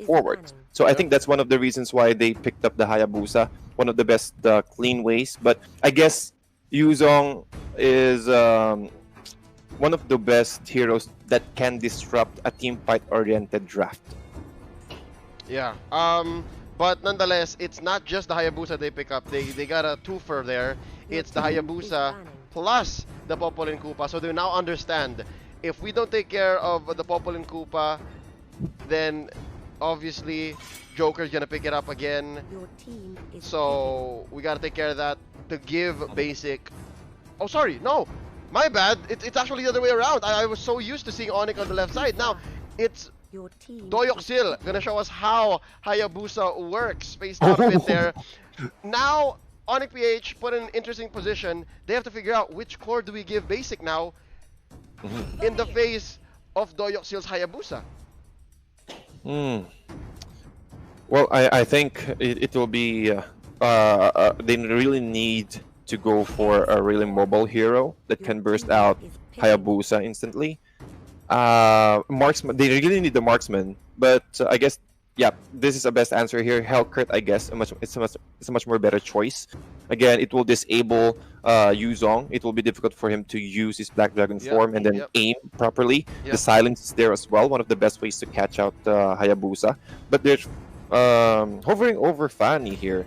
forward. So I think that's one of the reasons why they picked up the Hayabusa, one of the best clean ways. But I guess Yuzong is one of the best heroes that can disrupt a team fight oriented draft. Yeah. But nonetheless, it's not just the Hayabusa they pick up. They got a twofer there. It's the Hayabusa plus the Popolin Koopa. So they now understand, if we don't take care of the Popolin Koopa, then obviously Joker's gonna pick it up again. So we gotta take care of that to give basic. Oh, sorry, no, my bad. It's actually the other way around. I was so used to seeing ONIC on the left side. Now it's Doyoksil gonna show us how Hayabusa works. Spaced out a bit there. Now ONIC PH put in an interesting position. They have to figure out which core do we give basic now in the face of Doyoksil's Hayabusa. Well, I think it will be they really need to go for a really mobile hero that can burst out Hayabusa instantly. Marksman, they really need the marksman, but I guess, yeah, this is the best answer here. Hellcurt, I guess, it's a much more better choice. Again, it will disable Yuzong. It will be difficult for him to use his Black Dragon form and then aim properly. The silence is there as well, one of the best ways to catch out Hayabusa. But they're hovering over Fanny here.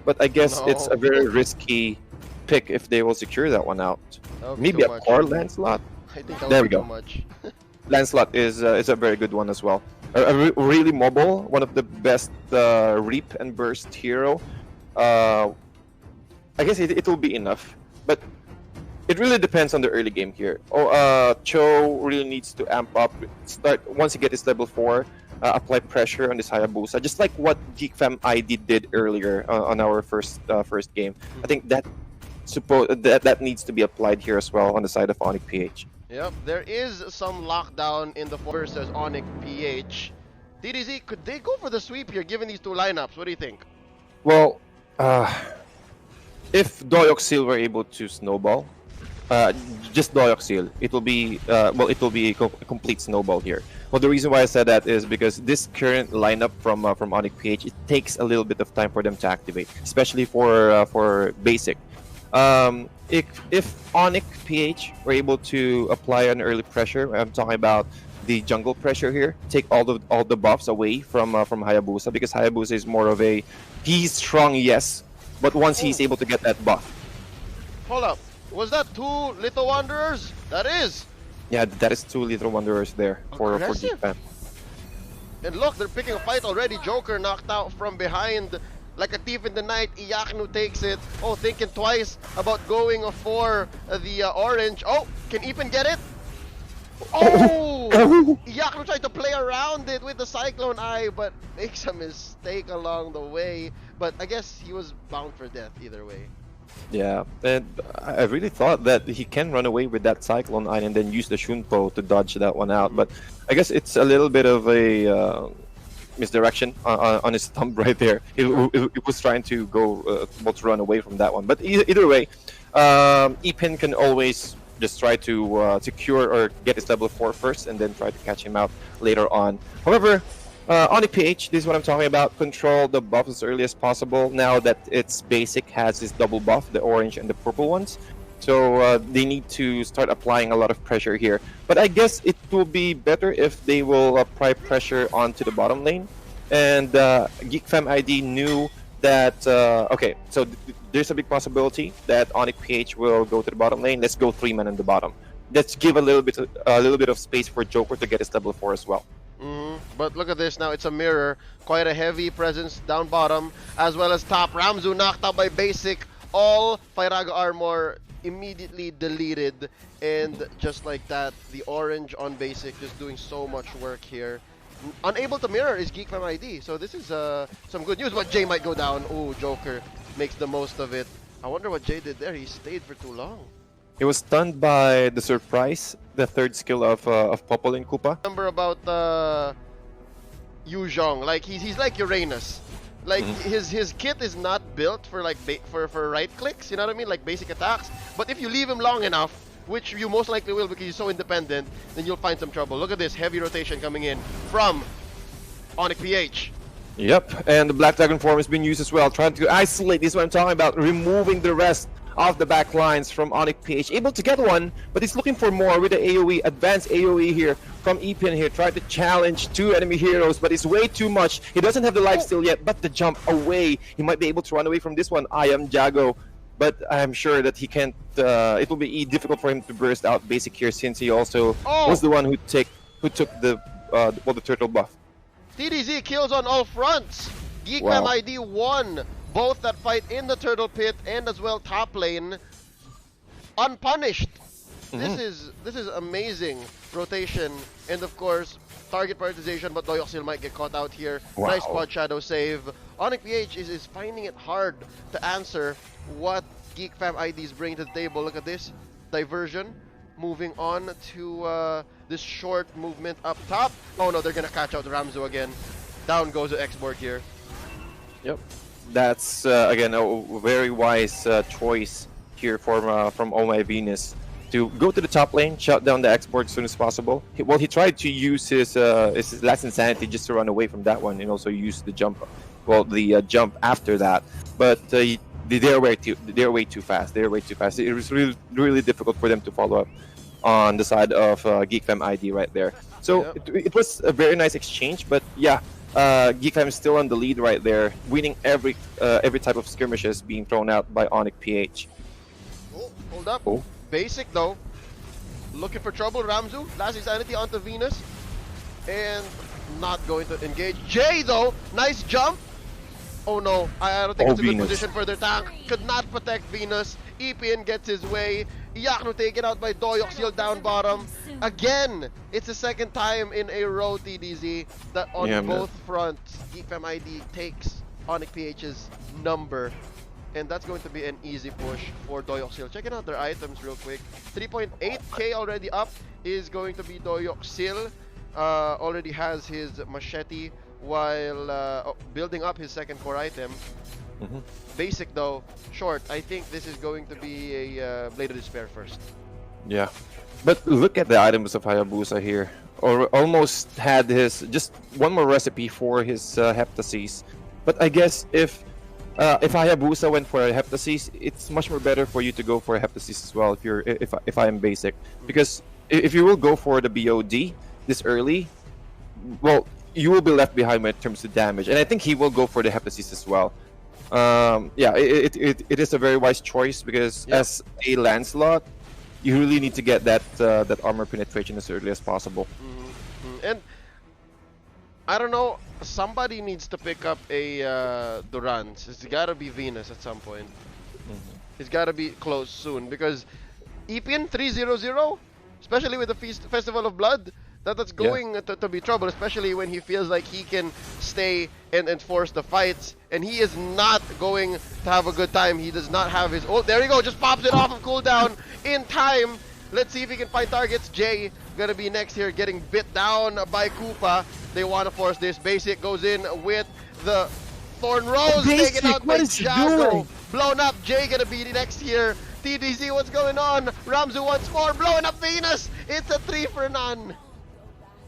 But I guess it's a very risky pick if they will secure that one out. Maybe a core Lancelot? I think that there would we be go. too much. Lancelot is a very good one as well. Really mobile, one of the best reap and burst hero. I guess it will be enough, but it really depends on the early game here. Cho really needs to amp up. Once he gets his level 4, apply pressure on this Hayabusa, just like what GEEK Fam ID did earlier on our first game. I think that needs to be applied here as well on the side of ONIC PH. Yep, there is some lockdown in the versus ONIC PH. DDZ, could they go for the sweep here given these two lineups? What do you think? Well, if Doyoksil were able to snowball, just Doyoksil, it will be a complete snowball here. Well, the reason why I said that is because this current lineup from ONIC PH, it takes a little bit of time for them to activate, especially for basic. If ONIC PH were able to apply an early pressure, I'm talking about the jungle pressure here, take all the buffs away from Hayabusa, because Hayabusa is more of he's strong, yes, but once he's able to get that buff. Hold up, was that 2 Little Wanderers? That is. Yeah, that is 2 Little Wanderers there for GEEK Fam. And look, they're picking a fight already. Joker knocked out from behind. Like a thief in the night, Iyaknu takes it. Oh, thinking twice about going for the orange. Oh, can Epen get it? Oh! Iyaknu tried to play around it with the Cyclone Eye, but makes a mistake along the way. But I guess he was bound for death either way. Yeah, and I really thought that he can run away with that Cyclone Eye and then use the Shunpo to dodge that one out. But I guess it's a little bit of a misdirection on his thumb right there. It was trying to go to run away from that one. But either way, Epen can always just try to secure or get his level 4 first and then try to catch him out later on. However, ONIC PH, this is what I'm talking about. Control the buff as early as possible. Now that its basic has this double buff, the orange and the purple ones. So they need to start applying a lot of pressure here. But I guess it will be better if they will apply pressure onto the bottom lane. And GEEK Fam ID knew that, okay, so there's a big possibility that ONIC PH will go to the bottom lane. Let's go 3-man in the bottom. Let's give a little bit of space for Joker to get his level 4 as well. But look at this now, it's a mirror. Quite a heavy presence down bottom, as well as top. Ramzu knocked out by basic. All Firaga armor immediately deleted, and just like that, the orange on basic just doing so much work here. Unable to mirror is GEEK Fam ID, so this is some good news. But Jay might go down. Ooh, Joker makes the most of it. I wonder what Jay did there. He stayed for too long. He was stunned by the surprise, the third skill of Popolin Koopa. Remember about Yu Zhong, like he's like Uranus. Like his kit is not built for like for right clicks, you know what I mean, like basic attacks. But if you leave him long enough, which you most likely will because he's so independent, then you'll find some trouble. Look at this heavy rotation coming in from ONIC PH. Yep, and the Black Dragon form has been used as well, trying to isolate. This is what I'm talking about, removing the rest of the back lines from ONIC PH. Able to get one, but he's looking for more with the AoE, advanced AoE here from Epin here. Tried to challenge 2 enemy heroes, but it's way too much. He doesn't have the life steal yet, but the jump away. He might be able to run away from this one. I am Jago, but I'm sure that he can't, it will be difficult for him to burst out basic here, since he also was the one who took the turtle buff. TDZ kills on all fronts. GEEK MID won both that fight in the turtle pit and as well top lane unpunished. This is amazing rotation, and of course target prioritization, but Doyoxil might get caught out here. Nice quad shadow save. ONIC PH is finding it hard to answer what GEEK Fam IDs bring to the table. Look at this diversion, moving on to this short movement up top. Oh no, they're gonna catch out Ramzu again. Down goes the Xborg here. Yep, that's again a very wise choice here from Oh My Venus to go to the top lane, shut down the Xborg as soon as possible. He tried to use his last insanity just to run away from that one, and also use the jump, jump after that. But they're way too fast. They're way too fast. It was really difficult for them to follow up on the side of GEEK Fam ID right there. So it was a very nice exchange, but yeah, GEEK Fam is still on the lead right there, winning every type of skirmishes being thrown out by ONIC PH. Oh, hold up. Basic though, looking for trouble. Ramzu, last insanity onto Venus, and not going to engage. Jay though, nice jump. Oh no, I don't think it's a good position for their tank. Could not protect Venus. Epin gets his way. Yakno taken out by Doyoxil down bottom. Again, it's the second time in a row, TDZ, that on both fronts, GEEK Fam ID takes ONIC PH's number. And that's going to be an easy push for Doyoxil. Checking out their items real quick. 3.8k already up is going to be Doyoxil. Already has his machete while building up his second core item. Basic though, short. I think this is going to be a Blade of Despair first. Yeah, but look at the items of Hayabusa here. Or almost had his just one more recipe for his Heptasis. But I guess if Hayabusa went for a Heptasis, it's much more better for you to go for a Heptasis as well. If I am basic, because if you will go for the BOD this early, well, you will be left behind when it comes to damage, and I think he will go for the Heptasis as well. Yeah, it is a very wise choice, because as a Lancelot, you really need to get that armor penetration as early as possible. And I don't know, somebody needs to pick up a Durance. It's gotta be Venus at some point. It's gotta be close soon, because Epin 3-0-0, especially with the Festival of Blood, that's going to be trouble, especially when he feels like he can stay and force the fights, and he is not going to have a good time. He does not have his ult. There you go, just pops it off of cooldown in time. Let's see if he can find targets. Jay gonna be next here, getting bit down by Koopa. They want to force this. Basic goes in with the Thorn Rose, taken out by Jago. Blown up. Jay gonna be next here. TDZ, what's going on? Ramzu once more, blowing up Venus. It's a 3 for none.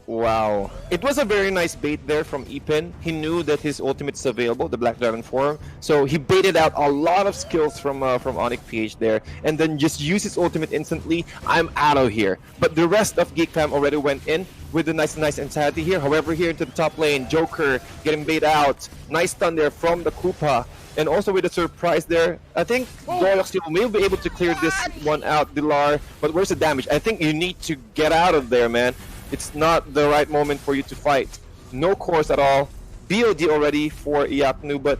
Wow. It was a very nice bait there from Epin. He knew that his ultimate is available, the Black Dragon form. So he baited out a lot of skills from ONIC PH there, and then just used his ultimate instantly. I'm out of here. But the rest of GEEK Fam already went in with a nice insanity here. However, here into the top lane, Joker getting bait out. Nice stun there from the Koopa. And also with a surprise there, I think Doyoxil may be able to clear this one out, Dilar. But where's the damage? I think you need to get out of there, man. It's not the right moment for you to fight. No course at all. BOD already for Iapnu, but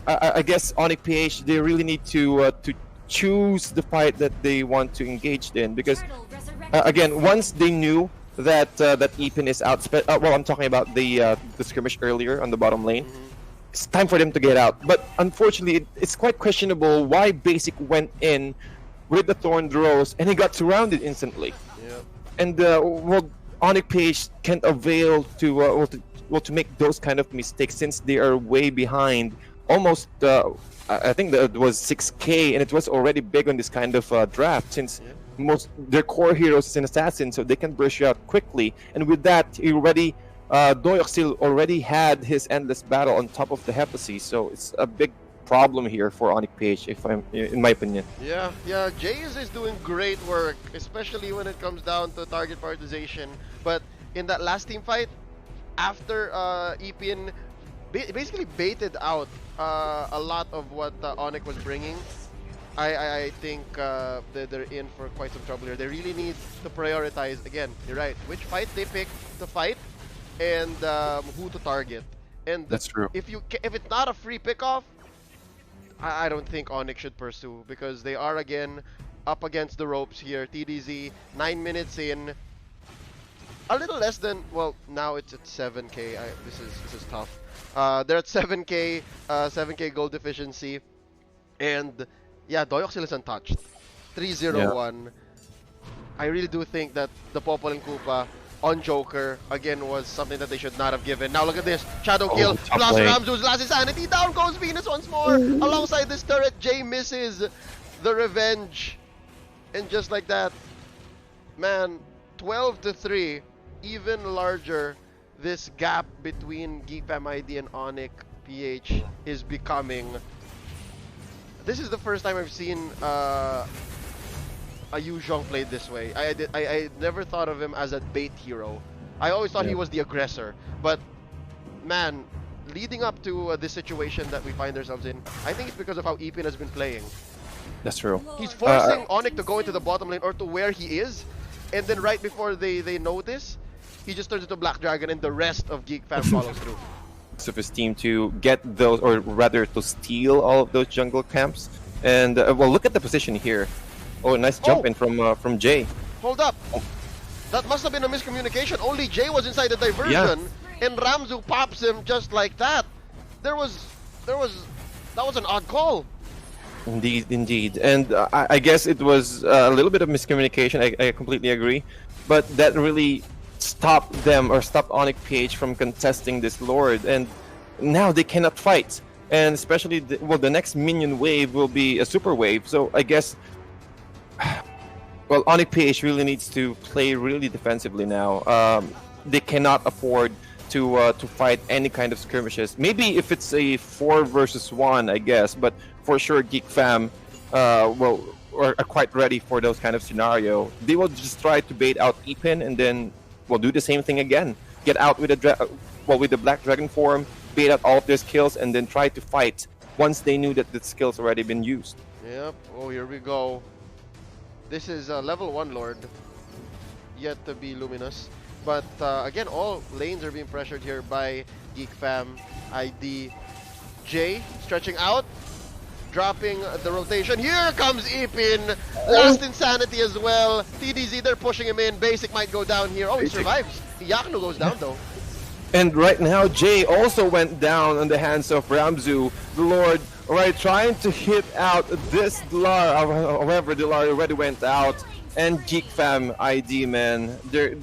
I guess ONIC PH, they really need to choose the fight that they want to engage in, because again, once they knew that Epin is out, well, I'm talking about the skirmish earlier on the bottom lane. It's time for them to get out. But unfortunately, it's quite questionable why Basic went in with the Thorned Rose and he got surrounded instantly. And well, ONIC PH can't avail to make those kind of mistakes, since they are way behind. Almost, I think that it was 6k, and it was already big on this kind of draft, since most their core heroes is an assassin, so they can burst you out quickly. And with that, he already Doyoxil already had his endless battle on top of the Hepacy, so it's a big problem here for ONIC PH, if I'm, in my opinion. Yeah, Jay is doing great work, especially when it comes down to target prioritization. But in that last team fight, after Ipin basically baited out a lot of what ONIC was bringing, I think they're in for quite some trouble here. They really need to prioritize, again, you're right, which fight they pick to fight and who to target. And That's true. if it's not a free pickoff, I don't think ONIC should pursue, because they are again up against the ropes here. TDZ 9 minutes in, a little less than, well, now it's at 7k. This is tough. They're at 7k 7k gold deficiency, and yeah, Doyoxil is untouched. 3-0-1. Yeah. I really do think that the Popol and Koopa on Joker again was something that they should not have given. Now look at this, shadow kill plus Ramzu's last insanity. Down goes Venus once more. Alongside this turret, Jay misses the revenge, and just like that, man, 12-3, even larger. This gap between GEEK Fam ID and ONIC PH is becoming. This is the first time I've seen a Yu Zhong played this way. I never thought of him as a bait hero. I always thought he was the aggressor. But man, leading up to this situation that we find ourselves in, I think it's because of how Ipin has been playing. That's true. He's forcing ONIC to go into the bottom lane or to where he is, and then right before they notice, he just turns into Black Dragon, and the rest of GEEK Fam follows through. Of his team to get those, or rather to steal all of those jungle camps. And well, look at the position here. Oh, nice jump in from Jay. Hold up. That must have been a miscommunication. Only Jay was inside the diversion, and Ramzu pops him just like that. That was an odd call. Indeed. And I guess it was a little bit of miscommunication. I completely agree. But that really stopped them, or stopped ONIC PH from contesting this Lord. And now they cannot fight. And especially, the next minion wave will be a super wave. So I guess, well, ONIC PH really needs to play really defensively now. They cannot afford to fight any kind of skirmishes. Maybe if it's a 4 versus 1, I guess, but for sure GEEK Fam are quite ready for those kind of scenario. They will just try to bait out Ipin, and then we'll do the same thing again. Get out with with the Black Dragon form, bait out all of their skills, and then try to fight once they knew that the skills already been used. Yep. Oh, here we go. This is level 1 Lord, yet to be luminous. But again, all lanes are being pressured here by GEEK Fam ID. Jay stretching out, dropping the rotation. Here comes Ipin. Last insanity as well. TDZ, they're pushing him in. Basic might go down here. Oh, he survives. Yakno goes down though. And right now, Jay also went down on the hands of Ramzu, the Lord, right, trying to hit out this Dilar. However, Dilar already went out. And GEEK Fam ID, man, they're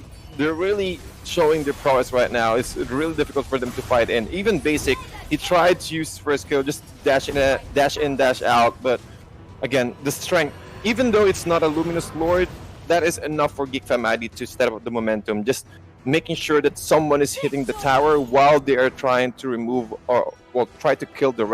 really showing their prowess right now. It's really difficult for them to fight in. Even Basic, he tried to use first skill, just dash in, dash out. But again, the strength, even though it's not a Luminous Lord, that is enough for GEEK Fam ID to step up the momentum. Just making sure that someone is hitting the tower while they are trying to remove, or well, try to kill the rest.